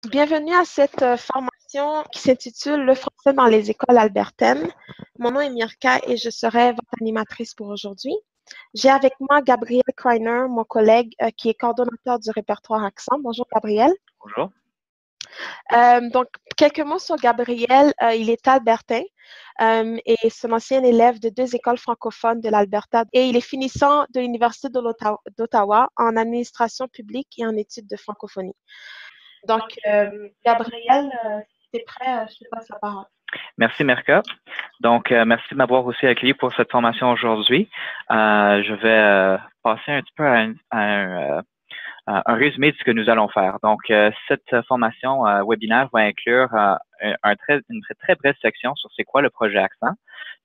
Bienvenue à cette formation qui s'intitule Le français dans les écoles albertaines. Mon nom est Mirka et je serai votre animatrice pour aujourd'hui. J'ai avec moi Gabriel Kreiner, mon collègue qui est coordonnateur du répertoire accent. Bonjour Gabriel. Bonjour. Donc, quelques mots sur Gabriel. Il est albertain et c'est un ancien élève de deux écoles francophones de l'Alberta et il est finissant de l'Université d'Ottawa en administration publique et en études de francophonie. Donc, Gabriel, si tu es prêt, je te passe la parole. Merci, Merca. Donc, merci de m'avoir aussi accueilli pour cette formation aujourd'hui. Je vais passer un petit peu un résumé de ce que nous allons faire. Donc, cette formation webinaire va inclure une très brève section sur c'est quoi le projet Accent.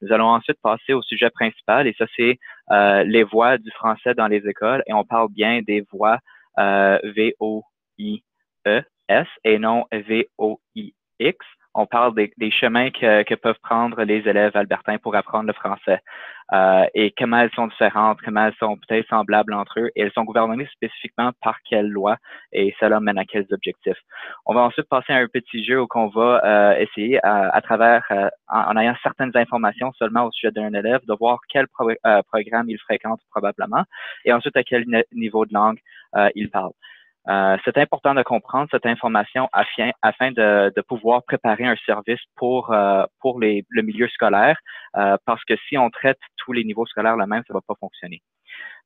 Nous allons ensuite passer au sujet principal et ça, c'est les voix du français dans les écoles et on parle bien des voix V-O-I-E-S et non V-O-I-X. On parle des chemins que peuvent prendre les élèves albertains pour apprendre le français et comment elles sont différentes, comment elles sont peut-être semblables entre eux et elles sont gouvernées spécifiquement par quelle loi et cela mène à quels objectifs. On va ensuite passer à un petit jeu où on va essayer à travers, en ayant certaines informations seulement au sujet d'un élève, de voir quel programme il fréquente probablement et ensuite à quel niveau de langue il parle. C'est important de comprendre cette information afin de pouvoir préparer un service pour le milieu scolaire, parce que si on traite tous les niveaux scolaires le même, ça va pas fonctionner.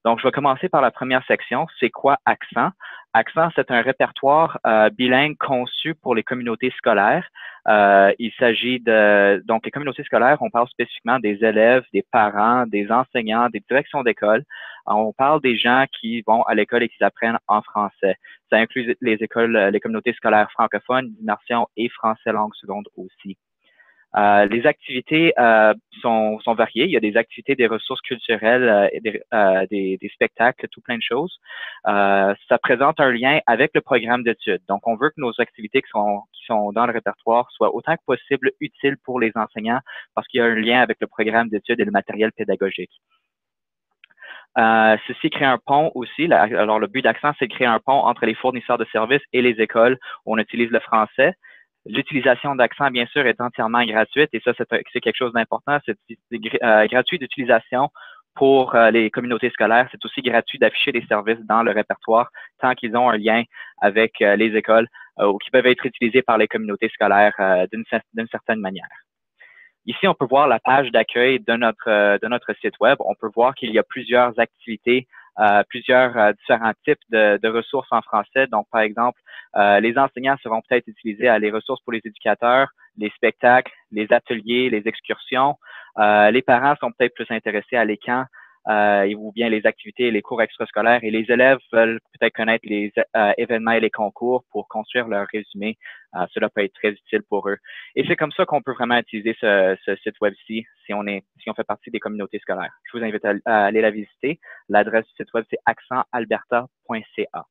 Donc, je vais commencer par la première section. C'est quoi Accent? Accent, c'est un répertoire bilingue conçu pour les communautés scolaires. Il s'agit donc les communautés scolaires, on parle spécifiquement des élèves, des parents, des enseignants, des directions d'école. On parle des gens qui vont à l'école et qui apprennent en français. Ça inclut les écoles, les communautés scolaires francophones, d'immersion et français langue seconde aussi. Les activités sont variées. Il y a des activités, des ressources culturelles, des spectacles, tout plein de choses. Ça présente un lien avec le programme d'études. Donc, on veut que nos activités qui sont dans le répertoire soient autant que possible utiles pour les enseignants parce qu'il y a un lien avec le programme d'études et le matériel pédagogique. Ceci crée un pont aussi. Alors, le but d'Accent, c'est de créer un pont entre les fournisseurs de services et les écoles où on utilise le français. L'utilisation d'Accent, bien sûr, est entièrement gratuite et ça, c'est quelque chose d'important. C'est gratuit d'utilisation pour les communautés scolaires. C'est aussi gratuit d'afficher des services dans le répertoire tant qu'ils ont un lien avec les écoles ou qui peuvent être utilisés par les communautés scolaires d'une certaine manière. Ici, on peut voir la page d'accueil de notre site web. On peut voir qu'il y a plusieurs activités, plusieurs différents types de ressources en français. Donc, par exemple, les enseignants seront peut-être utilisés à les ressources pour les éducateurs, les spectacles, les ateliers, les excursions. Les parents sont peut-être plus intéressés à l'écran ou bien les activités et les cours extrascolaires. Et les élèves veulent peut-être connaître les événements et les concours pour construire leur résumé. Cela peut être très utile pour eux. Et c'est comme ça qu'on peut vraiment utiliser ce site web-ci si on fait partie des communautés scolaires. Je vous invite à aller la visiter. L'adresse du site web, c'est accentalberta.ca.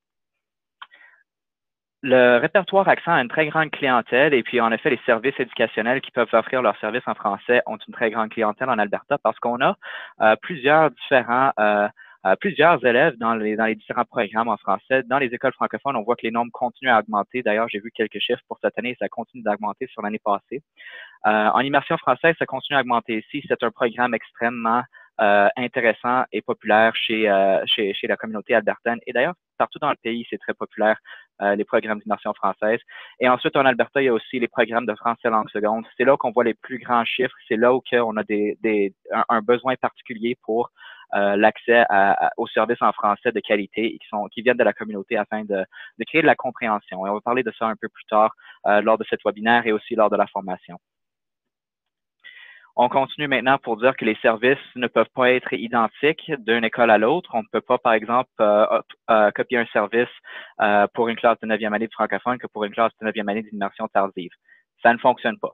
Le répertoire Accent a une très grande clientèle et puis en effet, les services éducationnels qui peuvent offrir leurs services en français ont une très grande clientèle en Alberta parce qu'on a plusieurs élèves dans les différents programmes en français. Dans les écoles francophones, on voit que les nombres continuent à augmenter. D'ailleurs, j'ai vu quelques chiffres pour cette année et ça continue d'augmenter sur l'année passée. En immersion française, ça continue à augmenter ici. C'est un programme extrêmement intéressant et populaire chez la communauté albertaine. Et d'ailleurs, partout dans le pays, c'est très populaire, les programmes d'immersion française. Et ensuite, en Alberta, il y a aussi les programmes de français langue seconde. C'est là qu'on voit les plus grands chiffres. C'est là où on a un besoin particulier pour l'accès aux services en français de qualité et qui viennent de la communauté afin de créer de la compréhension. Et on va parler de ça un peu plus tard lors de cet webinaire et aussi lors de la formation. On continue maintenant pour dire que les services ne peuvent pas être identiques d'une école à l'autre. On ne peut pas, par exemple, copier un service pour une classe de 9e année de francophone que pour une classe de 9e année d'immersion tardive. Ça ne fonctionne pas.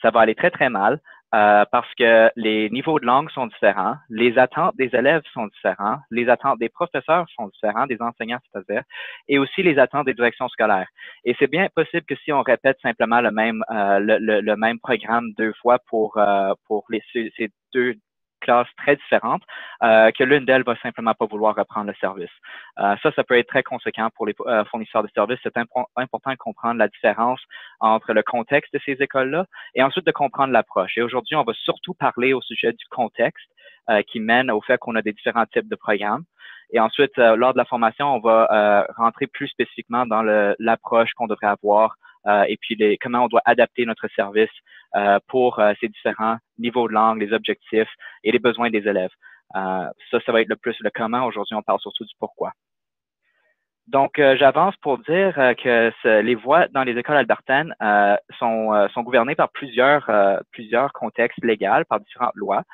Ça va aller très, très mal parce que les niveaux de langue sont différents, les attentes des élèves sont différents, les attentes des professeurs sont différents, des enseignants, c'est-à-dire, et aussi les attentes des directions scolaires. Et c'est bien possible que si on répète simplement le même programme deux fois pour ces deux classes très différentes, que l'une d'elles va simplement pas vouloir reprendre le service. Ça peut être très conséquent pour les fournisseurs de services. C'est important de comprendre la différence entre le contexte de ces écoles-là et ensuite de comprendre l'approche. Et aujourd'hui, on va surtout parler au sujet du contexte qui mène au fait qu'on a des différents types de programmes. Et ensuite, lors de la formation, on va rentrer plus spécifiquement dans l'approche qu'on devrait avoir et puis comment on doit adapter notre service pour ces différents niveaux de langue, les objectifs et les besoins des élèves. Ça va être le plus le comment. Aujourd'hui, on parle surtout du pourquoi. Donc, j'avance pour dire que les voies dans les écoles albertaines sont gouvernées par plusieurs contextes légaux, par différentes lois,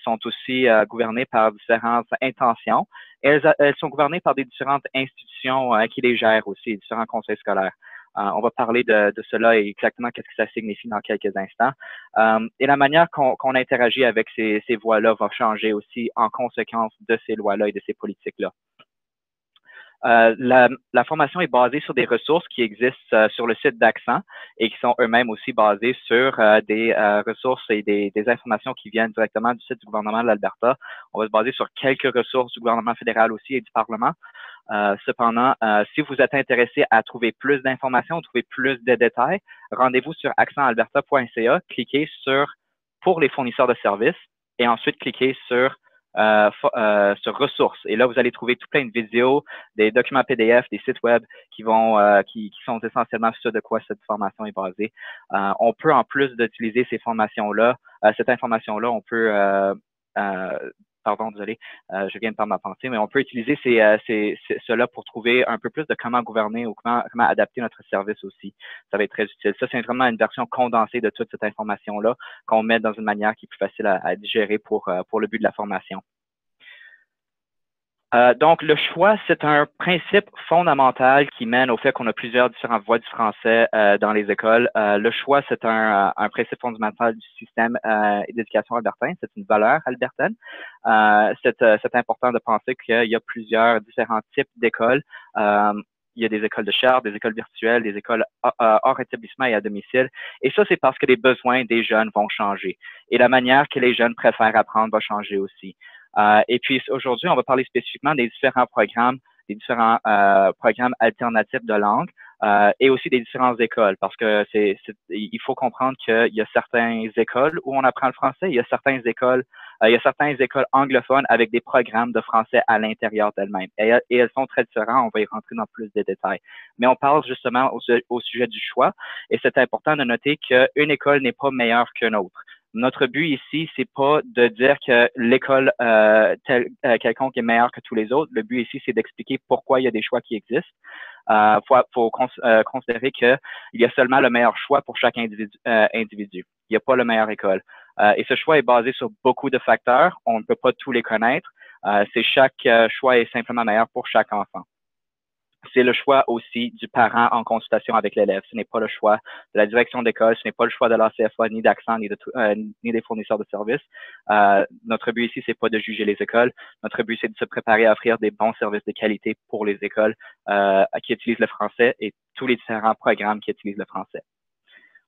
sont aussi gouvernées par différentes intentions. Elles sont gouvernées par des différentes institutions qui les gèrent aussi, différents conseils scolaires. On va parler de cela et exactement qu'est-ce que ça signifie dans quelques instants. Et la manière qu'on interagit avec ces voies-là va changer aussi en conséquence de ces lois-là et de ces politiques-là. La formation est basée sur des ressources qui existent sur le site d'Accent et qui sont eux-mêmes aussi basées sur des ressources et des informations qui viennent directement du site du gouvernement de l'Alberta. On va se baser sur quelques ressources du gouvernement fédéral aussi et du Parlement. Cependant, si vous êtes intéressé à trouver plus d'informations, trouver plus de détails, rendez-vous sur accentalberta.ca, cliquez sur « Pour les fournisseurs de services » et ensuite cliquez sur ressources. Et là, vous allez trouver tout plein de vidéos, des documents PDF, des sites web qui sont essentiellement ce de quoi cette formation est basée. On peut, en plus d'utiliser ces formations-là, cette information-là, on peut pardon, désolé, je viens de perdre ma pensée, mais on peut utiliser cela pour trouver un peu plus de comment gouverner ou comment adapter notre service aussi. Ça va être très utile. Ça, c'est vraiment une version condensée de toute cette information-là qu'on met dans une manière qui est plus facile à digérer pour le but de la formation. Donc, le choix, c'est un principe fondamental qui mène au fait qu'on a plusieurs différentes voies du français dans les écoles. Le choix, c'est un principe fondamental du système d'éducation albertain. C'est une valeur albertaine. C'est important de penser qu'il y a plusieurs différents types d'écoles. Il y a des écoles de chaire, des écoles virtuelles, des écoles hors établissement et à domicile. Et ça, c'est parce que les besoins des jeunes vont changer. Et la manière que les jeunes préfèrent apprendre va changer aussi. Et puis aujourd'hui, on va parler spécifiquement des différents programmes alternatifs de langue et aussi des différentes écoles, parce que il faut comprendre qu'il y a certaines écoles où on apprend le français, il y a certaines écoles anglophones avec des programmes de français à l'intérieur d'elles-mêmes. Et elles sont très différentes, on va y rentrer dans plus de détails. Mais on parle justement au sujet du choix, et c'est important de noter qu'une école n'est pas meilleure qu'une autre. Notre but ici, c'est pas de dire que l'école quelconque est meilleure que tous les autres. Le but ici, c'est d'expliquer pourquoi il y a des choix qui existent. Faut considérer qu'il y a seulement le meilleur choix pour chaque individu. Il n'y a pas la meilleure école. Et ce choix est basé sur beaucoup de facteurs. On ne peut pas tous les connaître. Chaque choix est simplement meilleur pour chaque enfant. C'est le choix aussi du parent en consultation avec l'élève. Ce n'est pas le choix de la direction d'école, ce n'est pas le choix de l'ACFA, ni d'Accent, ni des fournisseurs de services. Notre but ici, c'est pas de juger les écoles. Notre but, c'est de se préparer à offrir des bons services de qualité pour les écoles qui utilisent le français et tous les différents programmes qui utilisent le français.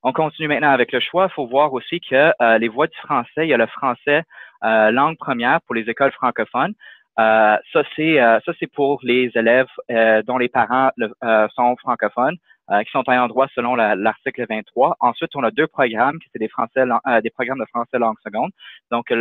On continue maintenant avec le choix. Il faut voir aussi que les voies du français, il y a le français langue première pour les écoles francophones. Ça, c'est pour les élèves dont les parents sont francophones, qui sont ayant droit selon l'article 23. Ensuite, on a deux programmes, qui c'est des programmes de français langue seconde. Donc,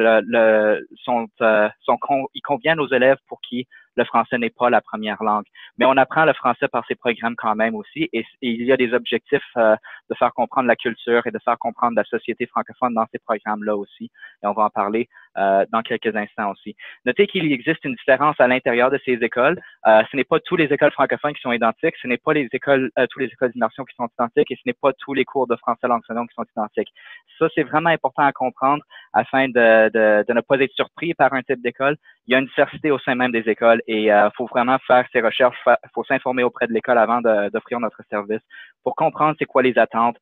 ils conviennent aux élèves pour qui le français n'est pas la première langue. Mais on apprend le français par ces programmes quand même aussi, et il y a des objectifs de faire comprendre la culture et de faire comprendre la société francophone dans ces programmes-là aussi. Et on va en parler dans quelques instants aussi. Notez qu'il existe une différence à l'intérieur de ces écoles. Ce n'est pas tous les écoles francophones qui sont identiques, ce n'est pas tous les écoles d'immersion qui sont identiques, et ce n'est pas tous les cours de français langue seconde qui sont identiques. Ça, c'est vraiment important à comprendre afin de ne pas être surpris par un type d'école. Il y a une diversité au sein même des écoles et faut vraiment faire ces recherches, faut s'informer auprès de l'école avant d'offrir notre service pour comprendre c'est quoi les attentes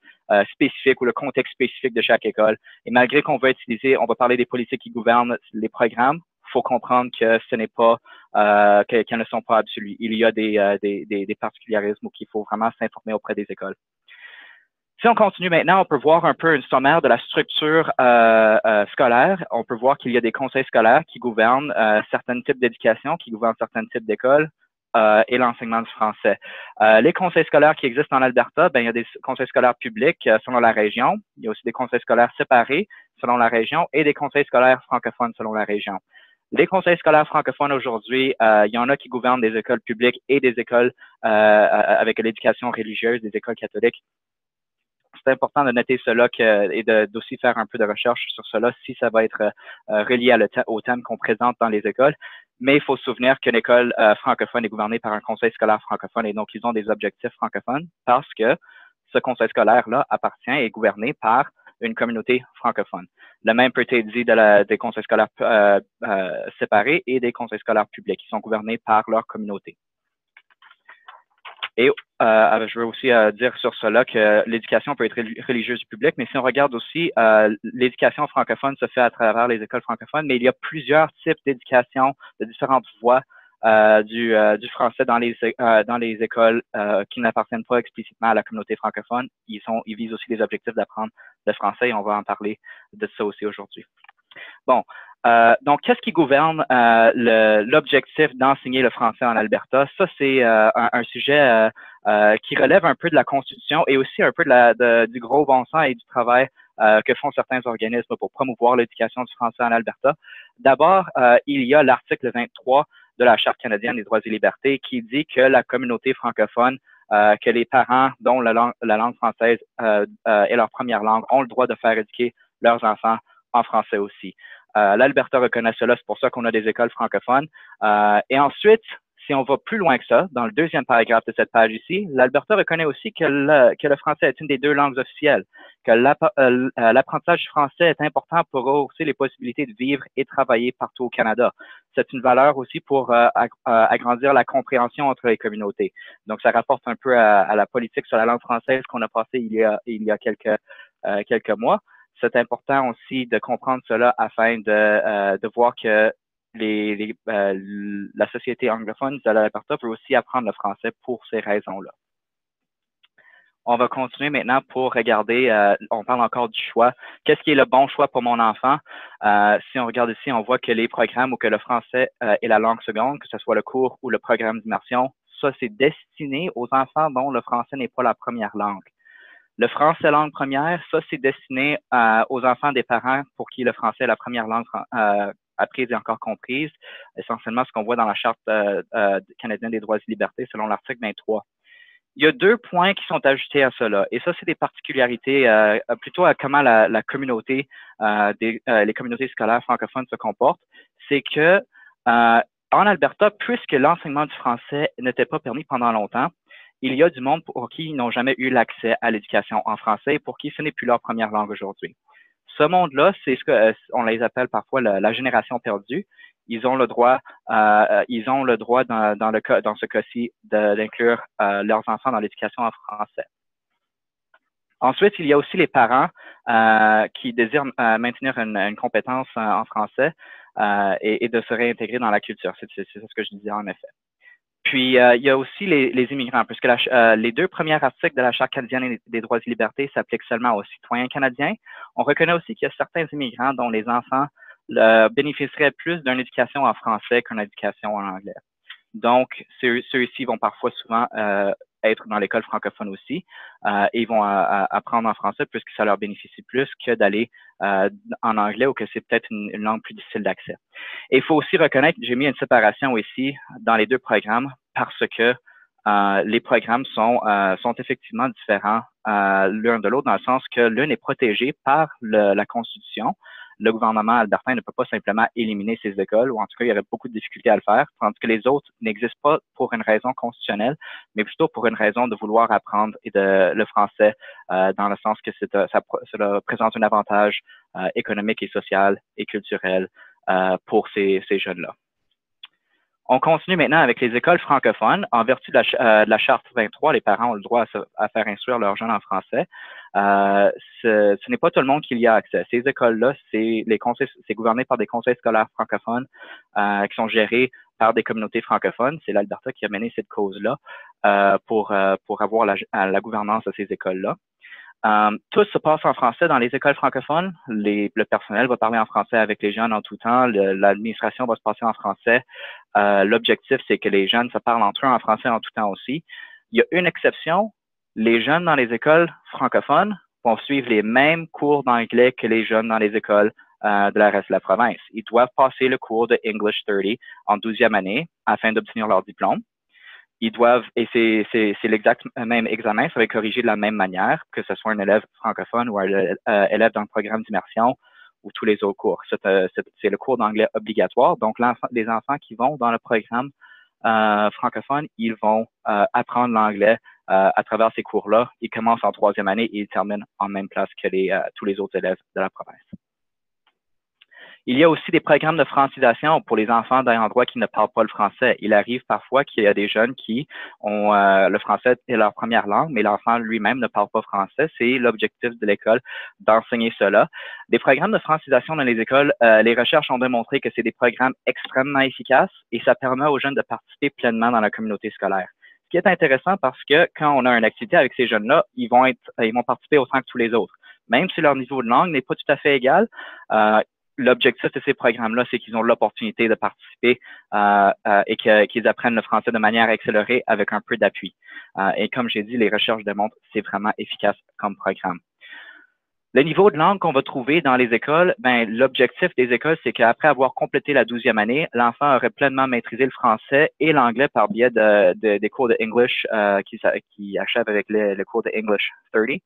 spécifiques ou le contexte spécifique de chaque école. Et malgré qu'on va parler des politiques qui gouvernent les programmes, faut comprendre que ce n'est pas qu'elles ne sont pas absolues. Il y a des particularismes où il faut vraiment s'informer auprès des écoles. Si on continue maintenant, on peut voir un peu une sommaire de la structure scolaire. On peut voir qu'il y a des conseils scolaires qui gouvernent certains types d'éducation, qui gouvernent certains types d'écoles et l'enseignement du français. Les conseils scolaires qui existent en Alberta, ben, il y a des conseils scolaires publics selon la région. Il y a aussi des conseils scolaires séparés selon la région et des conseils scolaires francophones selon la région. Les conseils scolaires francophones aujourd'hui, il y en a qui gouvernent des écoles publiques et des écoles avec l'éducation religieuse, des écoles catholiques. C'est important de noter cela et d'aussi faire un peu de recherche sur cela si ça va être relié au thème qu'on présente dans les écoles. Mais il faut se souvenir qu'une école francophone est gouvernée par un conseil scolaire francophone et donc ils ont des objectifs francophones parce que ce conseil scolaire-là appartient et est gouverné par une communauté francophone. Le même peut être dit des conseils scolaires séparés et des conseils scolaires publics qui sont gouvernés par leur communauté. Et je veux aussi dire sur cela que l'éducation peut être religieuse du public, mais si on regarde aussi, l'éducation francophone se fait à travers les écoles francophones, mais il y a plusieurs types d'éducation de différentes voies du français dans les écoles qui n'appartiennent pas explicitement à la communauté francophone. Ils visent aussi les objectifs d'apprendre le français et on va en parler de ça aussi aujourd'hui. Bon, donc, qu'est-ce qui gouverne l'objectif d'enseigner le français en Alberta? Ça, c'est un sujet qui relève un peu de la Constitution et aussi un peu du gros bon sens et du travail que font certains organismes pour promouvoir l'éducation du français en Alberta. D'abord, il y a l'article 23 de la Charte canadienne des droits et libertés qui dit que la communauté francophone, que les parents dont la langue française est leur première langue ont le droit de faire éduquer leurs enfants en français aussi. L'Alberta reconnaît cela, c'est pour ça qu'on a des écoles francophones. Et ensuite, si on va plus loin que ça, dans le deuxième paragraphe de cette page ici, l'Alberta reconnaît aussi que le français est une des deux langues officielles, que l'apprentissage du français est important pour hausser les possibilités de vivre et travailler partout au Canada. C'est une valeur aussi pour agrandir la compréhension entre les communautés. Donc, ça rapporte un peu à la politique sur la langue française qu'on a passée il y a quelques mois. C'est important aussi de comprendre cela afin de voir que la société anglophone de l'Alberta peut aussi apprendre le français pour ces raisons-là. On va continuer maintenant pour regarder, on parle encore du choix. Qu'est-ce qui est le bon choix pour mon enfant? Si on regarde ici, on voit que les programmes où que le français est la langue seconde, que ce soit le cours ou le programme d'immersion, ça, c'est destiné aux enfants dont le français n'est pas la première langue. Le français langue première, ça, c'est destiné aux enfants des parents pour qui le français est la première langue apprise et encore comprise. Essentiellement, ce qu'on voit dans la Charte canadienne des droits et libertés selon l'article 23. Il y a 2 points qui sont ajoutés à cela. Et ça, c'est des particularités plutôt à comment la communauté, les communautés scolaires francophones se comportent. C'est que en Alberta, puisque l'enseignement du français n'était pas permis pendant longtemps, il y a du monde pour qui ils n'ont jamais eu l'accès à l'éducation en français et pour qui ce n'est plus leur première langue aujourd'hui. Ce monde-là, c'est ce qu'on les appelle parfois la génération perdue. Ils ont le droit dans ce cas-ci d'inclure leurs enfants dans l'éducation en français. Ensuite, il y a aussi les parents qui désirent maintenir une compétence en français et de se réintégrer dans la culture. C'est ce que je disais en effet. Puis, il y a aussi les immigrants, puisque les 2 premiers articles de la Charte canadienne des droits et libertés s'appliquent seulement aux citoyens canadiens. On reconnaît aussi qu'il y a certains immigrants dont les enfants bénéficieraient plus d'une éducation en français qu'une éducation en anglais. Donc, ceux-ci vont parfois souvent être dans l'école francophone aussi et ils vont apprendre en français puisque ça leur bénéficie plus que d'aller en anglais ou que c'est peut-être une langue plus difficile d'accès. Et il faut aussi reconnaître que j'ai mis une séparation ici dans les 2 programmes parce que les programmes sont effectivement différents l'un de l'autre dans le sens que l'un est protégé par la Constitution. Le gouvernement albertain ne peut pas simplement éliminer ces écoles, ou en tout cas, il y aurait beaucoup de difficultés à le faire, tandis que les autres n'existent pas pour une raison constitutionnelle, mais plutôt pour une raison de vouloir apprendre le français dans le sens que cela présente un avantage économique et social et culturel pour ces jeunes-là. On continue maintenant avec les écoles francophones. En vertu de la Charte 23, les parents ont le droit à faire instruire leurs jeunes en français. Ce n'est pas tout le monde qui y a accès. Ces écoles-là, c'est gouverné par des conseils scolaires francophones qui sont gérés par des communautés francophones. C'est l'Alberta qui a mené cette cause-là pour avoir la gouvernance de ces écoles-là. Tout se passe en français dans les écoles francophones. Le personnel va parler en français avec les jeunes en tout temps. L'administration va se passer en français. L'objectif, c'est que les jeunes se parlent entre eux en français en tout temps aussi. Il y a une exception. Les jeunes dans les écoles francophones vont suivre les mêmes cours d'anglais que les jeunes dans les écoles de la reste de la province. Ils doivent passer le cours de English 30 en 12e année afin d'obtenir leur diplôme. Ils doivent, et c'est l'exact même examen, ça va être corrigé de la même manière, que ce soit un élève francophone ou un élève dans le programme d'immersion ou tous les autres cours. C'est le cours d'anglais obligatoire. Donc, les enfants qui vont dans le programme francophone, ils vont apprendre l'anglais à travers ces cours-là. Ils commencent en 3e année et ils terminent en même place que tous les autres élèves de la province. Il y a aussi des programmes de francisation pour les enfants d'un endroit qui ne parlent pas le français. Il arrive parfois qu'il y a des jeunes qui ont le français est leur première langue, mais l'enfant lui-même ne parle pas français. C'est l'objectif de l'école d'enseigner cela. Des programmes de francisation dans les écoles, les recherches ont démontré que c'est des programmes extrêmement efficaces et ça permet aux jeunes de participer pleinement dans la communauté scolaire. Ce qui est intéressant parce que quand on a une activité avec ces jeunes-là, ils vont participer autant que tous les autres. Même si leur niveau de langue n'est pas tout à fait égal, l'objectif de ces programmes-là, c'est qu'ils ont l'opportunité de participer et qu'ils apprennent le français de manière accélérée avec un peu d'appui. Et comme j'ai dit, les recherches démontrent que c'est vraiment efficace comme programme. Le niveau de langue qu'on va trouver dans les écoles, l'objectif des écoles, c'est qu'après avoir complété la 12e année, l'enfant aurait pleinement maîtrisé le français et l'anglais par biais des cours de English qui achèvent avec le cours de English 30.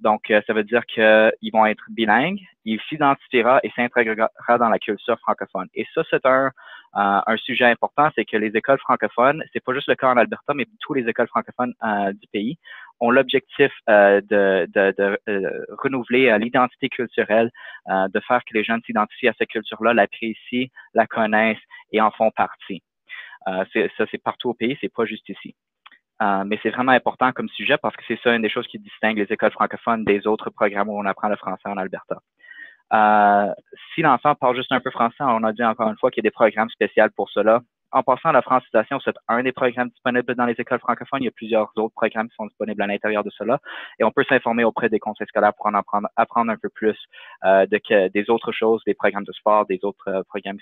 Donc, ça veut dire qu'ils vont être bilingues, il s'identifiera et s'intégrera dans la culture francophone. Et ça, c'est un sujet important, c'est que les écoles francophones, c'est pas juste le cas en Alberta, mais tous les écoles francophones du pays ont l'objectif de renouveler l'identité culturelle, de faire que les jeunes s'identifient à cette culture-là, l'apprécient, la connaissent et en font partie. C'est partout au pays, c'est pas juste ici. Mais c'est vraiment important comme sujet parce que c'est ça une des choses qui distingue les écoles francophones des autres programmes où on apprend le français en Alberta. Si l'enfant parle juste un peu français, on a dit encore une fois qu'il y a des programmes spéciaux pour cela. En passant à la francisation, c'est un des programmes disponibles dans les écoles francophones. Il y a plusieurs autres programmes qui sont disponibles à l'intérieur de cela. Et on peut s'informer auprès des conseils scolaires pour en apprendre un peu plus des autres choses, des programmes de sport, des autres programmes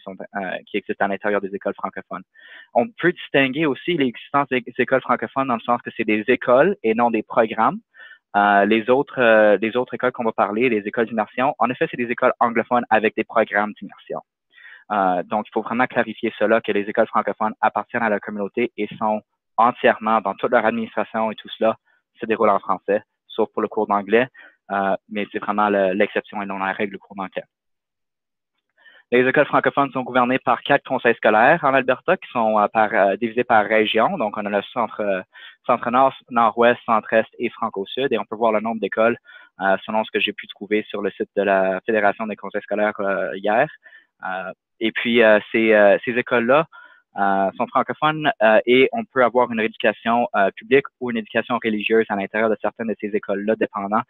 qui existent à l'intérieur des écoles francophones. On peut distinguer aussi l'existence des écoles francophones dans le sens que c'est des écoles et non des programmes. Les autres écoles qu'on va parler, les écoles d'immersion, en effet, c'est des écoles anglophones avec des programmes d'immersion. Donc, il faut vraiment clarifier cela, que les écoles francophones appartiennent à la communauté et sont entièrement, dans toute leur administration et tout cela, se déroule en français, sauf pour le cours d'anglais, mais c'est vraiment l'exception et non la règle, le cours d'anglais. Les écoles francophones sont gouvernées par 4 conseils scolaires en Alberta qui sont divisés par région. Donc, on a le centre-nord, nord-ouest, centre-est et franco-sud. Et on peut voir le nombre d'écoles selon ce que j'ai pu trouver sur le site de la Fédération des conseils scolaires hier. Et puis, ces écoles-là sont francophones et on peut avoir une éducation publique ou une éducation religieuse à l'intérieur de certaines de ces écoles-là, dépendant.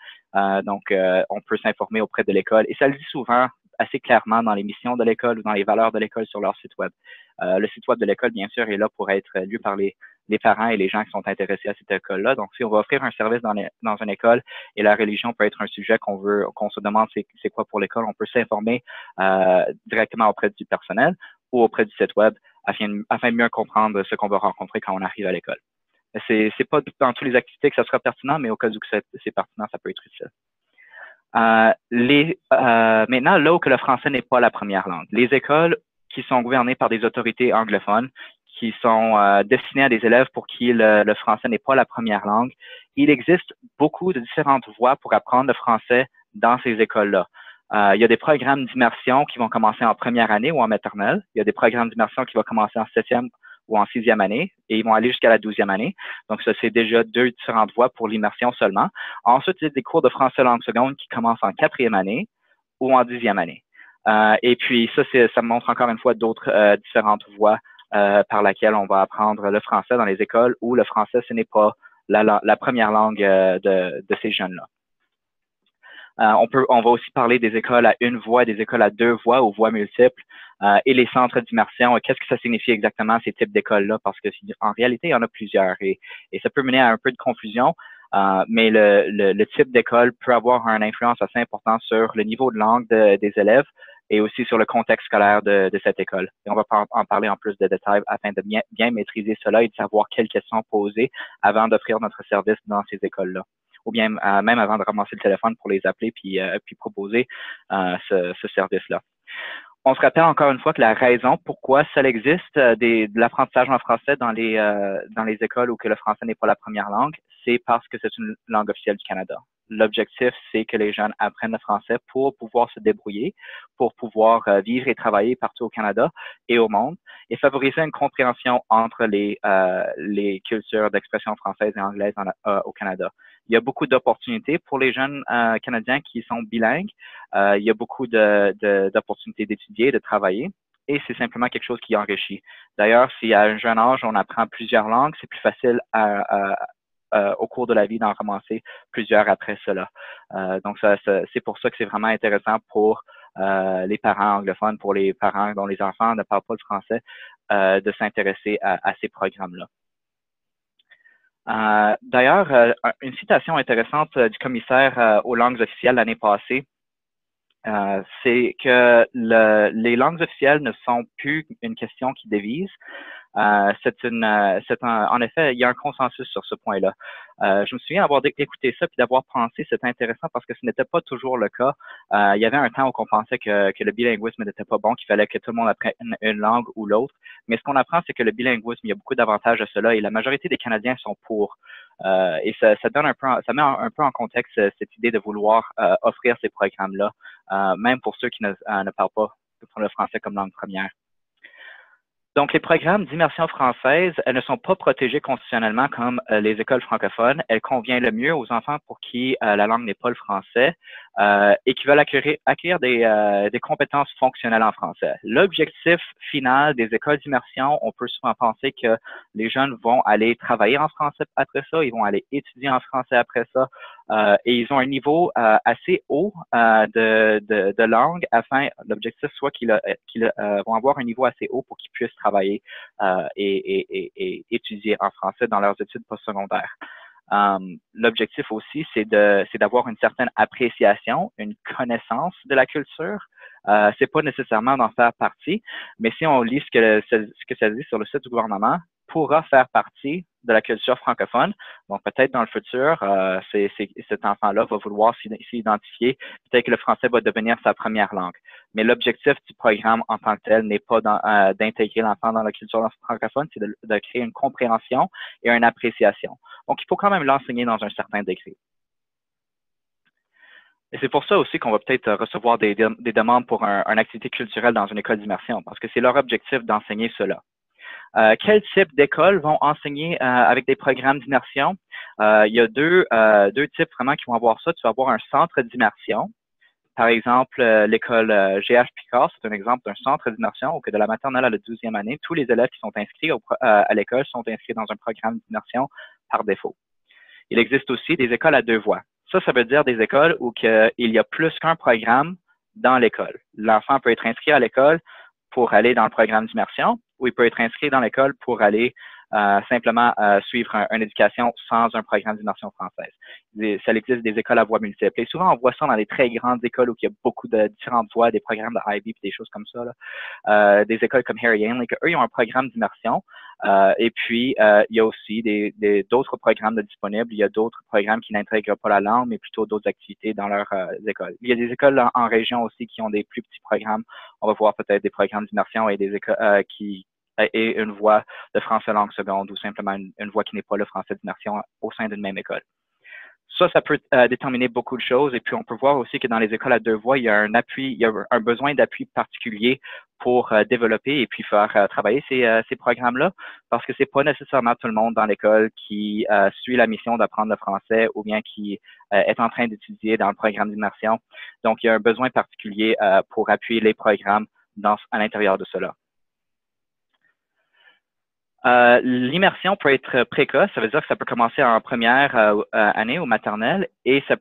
Donc, on peut s'informer auprès de l'école. Et ça le dit souvent assez clairement dans les missions de l'école ou dans les valeurs de l'école sur leur site web. Le site web de l'école, bien sûr, est là pour être lu par les parents et les gens qui sont intéressés à cette école-là. Donc, si on va offrir un service dans une école et la religion peut être un sujet qu'on se demande c'est quoi pour l'école, on peut s'informer directement auprès du personnel ou auprès du site web afin de mieux comprendre ce qu'on va rencontrer quand on arrive à l'école. C'est pas dans toutes les activités que ça sera pertinent, mais au cas où c'est pertinent, ça peut être utile. Maintenant, là où que le français n'est pas la première langue, les écoles qui sont gouvernées par des autorités anglophones, qui sont destinées à des élèves pour qui le français n'est pas la première langue, il existe beaucoup de différentes voies pour apprendre le français dans ces écoles-là. Il y a des programmes d'immersion qui vont commencer en première année ou en maternelle. Il y a des programmes d'immersion qui vont commencer en 7e ou en 6e année et ils vont aller jusqu'à la 12e année. Donc, ça, c'est déjà 2 différentes voies pour l'immersion seulement. Ensuite, il y a des cours de français langue seconde qui commencent en 4e année ou en 10e année. Et puis, ça montre encore une fois d'autres différentes voies par laquelle on va apprendre le français dans les écoles où le français, ce n'est pas la première langue de ces jeunes-là. On va aussi parler des écoles à 1 voix, des écoles à 2 voix ou voix multiples et les centres d'immersion. Qu'est-ce que ça signifie exactement ces types d'écoles-là? Parce que en réalité, il y en a plusieurs et ça peut mener à un peu de confusion. Mais le type d'école peut avoir une influence assez importante sur le niveau de langue des élèves et aussi sur le contexte scolaire de cette école. Et on va en parler en plus de détails afin de bien maîtriser cela et de savoir quelles questions poser avant d'offrir notre service dans ces écoles-là. Ou bien même avant de ramasser le téléphone pour les appeler puis proposer ce service-là. On se rappelle encore une fois que la raison pourquoi ça existe de l'apprentissage en français dans les écoles où que le français n'est pas la première langue, c'est parce que c'est une langue officielle du Canada. L'objectif, c'est que les jeunes apprennent le français pour pouvoir se débrouiller, pour pouvoir vivre et travailler partout au Canada et au monde, et favoriser une compréhension entre les cultures d'expression française et anglaise au Canada. Il y a beaucoup d'opportunités pour les jeunes Canadiens qui sont bilingues. Il y a beaucoup d'opportunités d'étudier, de travailler, et c'est simplement quelque chose qui enrichit. D'ailleurs, si à un jeune âge, on apprend plusieurs langues, c'est plus facile au cours de la vie d'en ramasser plusieurs après cela. Donc, c'est pour ça que c'est vraiment intéressant pour les parents anglophones, pour les parents dont les enfants ne parlent pas le français, de s'intéresser à ces programmes-là. D'ailleurs, une citation intéressante du commissaire aux langues officielles l'année passée, c'est que les langues officielles ne sont plus une question qui divise. En effet, il y a un consensus sur ce point-là. Je me souviens avoir écouté ça puis d'avoir pensé, c'était intéressant parce que ce n'était pas toujours le cas. Il y avait un temps où on pensait que le bilinguisme n'était pas bon, qu'il fallait que tout le monde apprenne une langue ou l'autre. Mais ce qu'on apprend, c'est que le bilinguisme, il y a beaucoup d'avantages à cela et la majorité des Canadiens sont pour. Et ça met un peu en contexte cette idée de vouloir offrir ces programmes-là, même pour ceux qui ne parlent pas le français comme langue première. Donc, les programmes d'immersion française, elles ne sont pas protégées constitutionnellement comme les écoles francophones. Elles conviennent le mieux aux enfants pour qui la langue n'est pas le français et qui veulent acquérir des compétences fonctionnelles en français. L'objectif final des écoles d'immersion, on peut souvent penser que les jeunes vont aller travailler en français après ça, ils vont aller étudier en français après ça, et ils ont un niveau assez haut de langue afin, l'objectif soit qu'ils vont avoir un niveau assez haut pour qu'ils puissent travailler et étudier en français dans leurs études postsecondaires. L'objectif aussi, c'est d'avoir une certaine appréciation, une connaissance de la culture. C'est pas nécessairement d'en faire partie, mais si on lit ce que ça dit sur le site du gouvernement, pourra faire partie de la culture francophone. Donc, peut-être dans le futur, cet enfant-là va vouloir s'identifier. Peut-être que le français va devenir sa première langue. Mais l'objectif du programme en tant que tel n'est pas d'intégrer l'enfant dans la culture francophone, c'est de créer une compréhension et une appréciation. Donc, il faut quand même l'enseigner dans un certain degré. Et c'est pour ça aussi qu'on va peut-être recevoir des demandes pour une activité culturelle dans une école d'immersion, parce que c'est leur objectif d'enseigner cela. Quel type d'écoles vont enseigner avec des programmes d'immersion? Il y a deux types vraiment qui vont avoir ça. Tu vas avoir un centre d'immersion. Par exemple, l'école GH Picard, c'est un exemple d'un centre d'immersion où que de la maternelle à la 12e année, tous les élèves qui sont inscrits à l'école sont inscrits dans un programme d'immersion par défaut. Il existe aussi des écoles à deux voies. Ça veut dire des écoles où il y a plus qu'un programme dans l'école. L'enfant peut être inscrit à l'école pour aller dans le programme d'immersion, ou il peut être inscrit dans l'école pour aller simplement suivre une éducation sans un programme d'immersion française. Ça existe des écoles à voies multiples. Et souvent, on voit ça dans des très grandes écoles où il y a beaucoup de différentes voies, des programmes de IB et des choses comme ça. Là. Des écoles comme Harry Ainley, eux, ils ont un programme d'immersion. Et puis, il y a aussi d'autres programmes disponibles. Il y a d'autres programmes qui n'intègrent pas la langue, mais plutôt d'autres activités dans leurs écoles. Il y a des écoles en région aussi qui ont des plus petits programmes. On va voir peut-être des programmes d'immersion et des écoles et une voie de français langue seconde ou simplement une voie qui n'est pas le français d'immersion au sein d'une même école. Ça peut déterminer beaucoup de choses. Et puis, on peut voir aussi que dans les écoles à deux voies, il y a un besoin d'appui particulier pour développer et puis faire travailler ces programmes-là, parce que c'est pas nécessairement tout le monde dans l'école qui suit la mission d'apprendre le français ou bien qui est en train d'étudier dans le programme d'immersion. Donc, il y a un besoin particulier pour appuyer les programmes à l'intérieur de cela. L'immersion peut être précoce, ça veut dire que ça peut commencer en première année ou maternelle et ça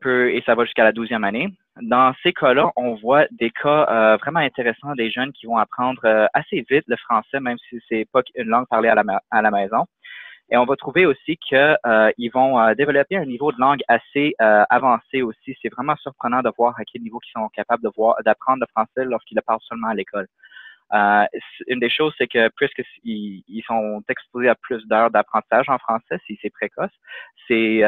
va jusqu'à la 12e année. Dans ces cas-là, on voit des cas vraiment intéressants des jeunes qui vont apprendre assez vite le français, même si c'est pas une langue parlée à la maison. Et on va trouver aussi que ils vont développer un niveau de langue assez avancé aussi. C'est vraiment surprenant de voir à quel niveau ils sont capables d'apprendre le français lorsqu'ils le parlent seulement à l'école. Une des choses, c'est que puisqu'ils sont exposés à plus d'heures d'apprentissage en français, si c'est précoce, c'est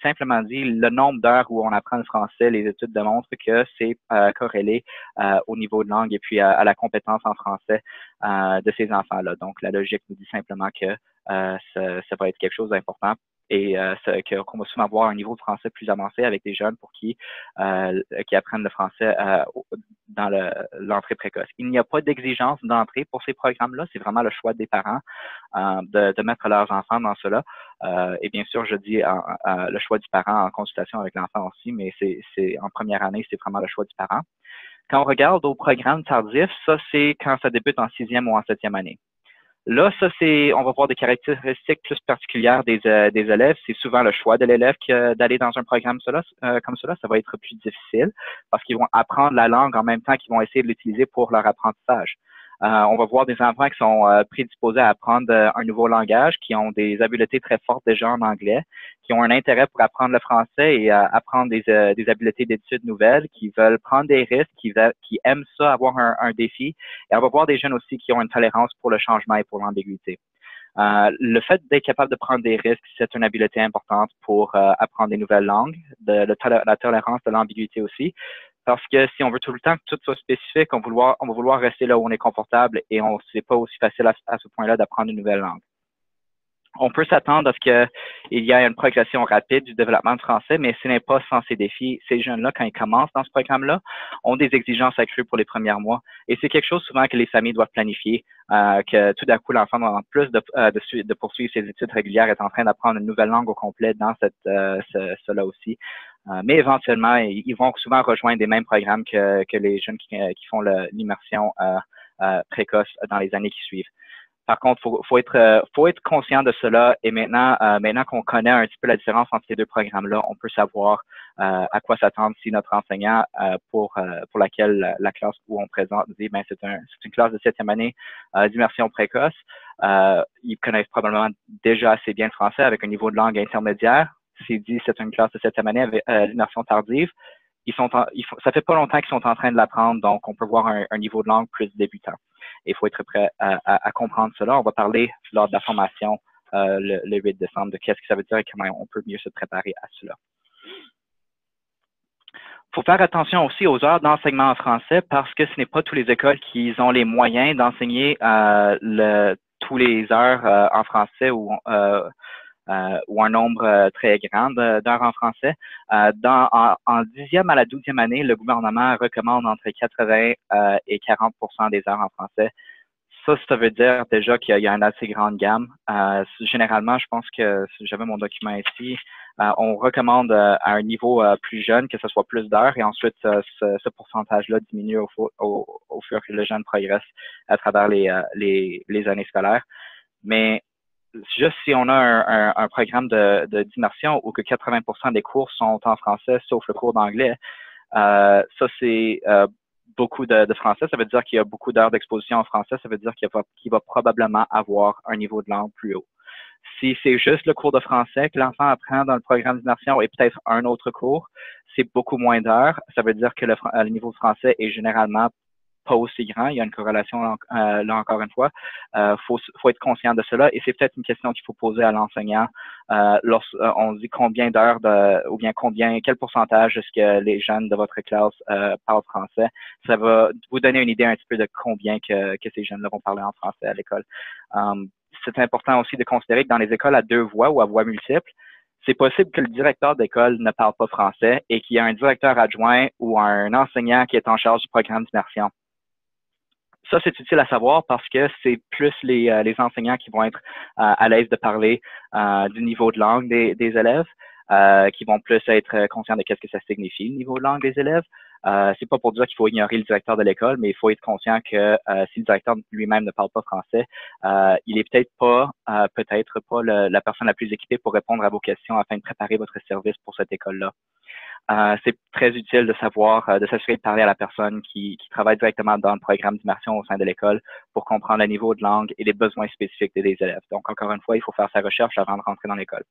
simplement dit le nombre d'heures où on apprend le français, les études démontrent que c'est corrélé au niveau de langue et puis à la compétence en français de ces enfants-là. Donc, la logique nous dit simplement que ça va être quelque chose d'important et qu'on va souvent avoir un niveau de français plus avancé avec des jeunes pour qui apprennent le français dans l'entrée précoce. Il n'y a pas d'exigence d'entrée pour ces programmes-là. C'est vraiment le choix des parents de mettre leurs enfants dans cela. Et bien sûr, je dis le choix du parent en consultation avec l'enfant aussi, mais c'est en première année, c'est vraiment le choix du parent. Quand on regarde au programme tardif, ça, c'est quand ça débute en 6e ou en 7e année. Là, on va voir des caractéristiques plus particulières des élèves. C'est souvent le choix de l'élève d'aller dans un programme comme cela. Ça va être plus difficile parce qu'ils vont apprendre la langue en même temps qu'ils vont essayer de l'utiliser pour leur apprentissage. On va voir des enfants qui sont prédisposés à apprendre un nouveau langage, qui ont des habiletés très fortes déjà en anglais, qui ont un intérêt pour apprendre le français et apprendre des habiletés d'études nouvelles, qui veulent prendre des risques, qui aiment ça, avoir un défi. Et on va voir des jeunes aussi qui ont une tolérance pour le changement et pour l'ambiguïté. Le fait d'être capable de prendre des risques, c'est une habileté importante pour apprendre des nouvelles langues, la tolérance de l'ambiguïté aussi. Parce que si on veut tout le temps que tout soit spécifique, on va vouloir rester là où on est confortable et c'est pas aussi facile à ce point-là d'apprendre une nouvelle langue. On peut s'attendre à ce qu'il y ait une progression rapide du développement du français, mais ce n'est pas sans ces défis. Ces jeunes-là, quand ils commencent dans ce programme-là, ont des exigences accrues pour les premiers mois. Et c'est quelque chose souvent que les familles doivent planifier, que tout d'un coup, l'enfant, en plus de poursuivre ses études régulières, est en train d'apprendre une nouvelle langue au complet dans cela aussi. Mais éventuellement, ils vont souvent rejoindre les mêmes programmes que les jeunes qui font l'immersion précoce dans les années qui suivent. Par contre, faut être conscient de cela et maintenant qu'on connaît un petit peu la différence entre ces deux programmes-là, on peut savoir à quoi s'attendre si notre enseignant pour laquelle la classe où on présente dit c'est une classe de 7e année d'immersion précoce. Ils connaissent probablement déjà assez bien le français avec un niveau de langue intermédiaire. S'il dit c'est une classe de 7e année avec l'immersion tardive, ça fait pas longtemps qu'ils sont en train de l'apprendre, donc on peut voir un niveau de langue plus débutant. Et il faut être prêt à comprendre cela. On va parler lors de la formation le 8 décembre de qu'est-ce que ça veut dire et comment on peut mieux se préparer à cela. Il faut faire attention aussi aux heures d'enseignement en français parce que ce n'est pas toutes les écoles qui ont les moyens d'enseigner tous les heures en français ou un nombre très grand d'heures en français. En 10e à la 12e année, le gouvernement recommande entre 80 et 40% des heures en français. Ça veut dire déjà qu'il y a une assez grande gamme. Généralement, je pense que si j'avais mon document ici, on recommande à un niveau plus jeune que ce soit plus d'heures et ensuite ce pourcentage-là diminue au fur que le jeune progresse à travers les années scolaires. Mais juste si on a un programme d'immersion où que 80% des cours sont en français, sauf le cours d'anglais, ça c'est beaucoup de français. Ça veut dire qu'il y a beaucoup d'heures d'exposition en français. Ça veut dire qu'il va probablement avoir un niveau de langue plus haut. Si c'est juste le cours de français que l'enfant apprend dans le programme d'immersion et peut-être un autre cours, c'est beaucoup moins d'heures. Ça veut dire que le niveau de français est généralement pas aussi grand. Il y a une corrélation là encore une fois. Faut être conscient de cela et c'est peut-être une question qu'il faut poser à l'enseignant lorsqu'on dit combien d'heures ou bien quel pourcentage est-ce que les jeunes de votre classe parlent français. Ça va vous donner une idée un petit peu de combien que ces jeunes-là vont parler en français à l'école. C'est important aussi de considérer que dans les écoles à 2 voix ou à voix multiples, c'est possible que le directeur d'école ne parle pas français et qu'il y a un directeur adjoint ou un enseignant qui est en charge du programme d'immersion. Ça, c'est utile à savoir parce que c'est plus les enseignants qui vont être à l'aise de parler du niveau de langue des élèves, qui vont plus être conscients de qu'est-ce que ça signifie, le niveau de langue des élèves. C'est pas pour dire qu'il faut ignorer le directeur de l'école, mais il faut être conscient que si le directeur lui-même ne parle pas français, il est peut-être pas la personne la plus équipée pour répondre à vos questions afin de préparer votre service pour cette école-là. c'est très utile de savoir, de s'assurer de parler à la personne qui travaille directement dans le programme d'immersion au sein de l'école pour comprendre le niveau de langue et les besoins spécifiques des élèves. Donc, encore une fois, il faut faire sa recherche avant de rentrer dans l'école.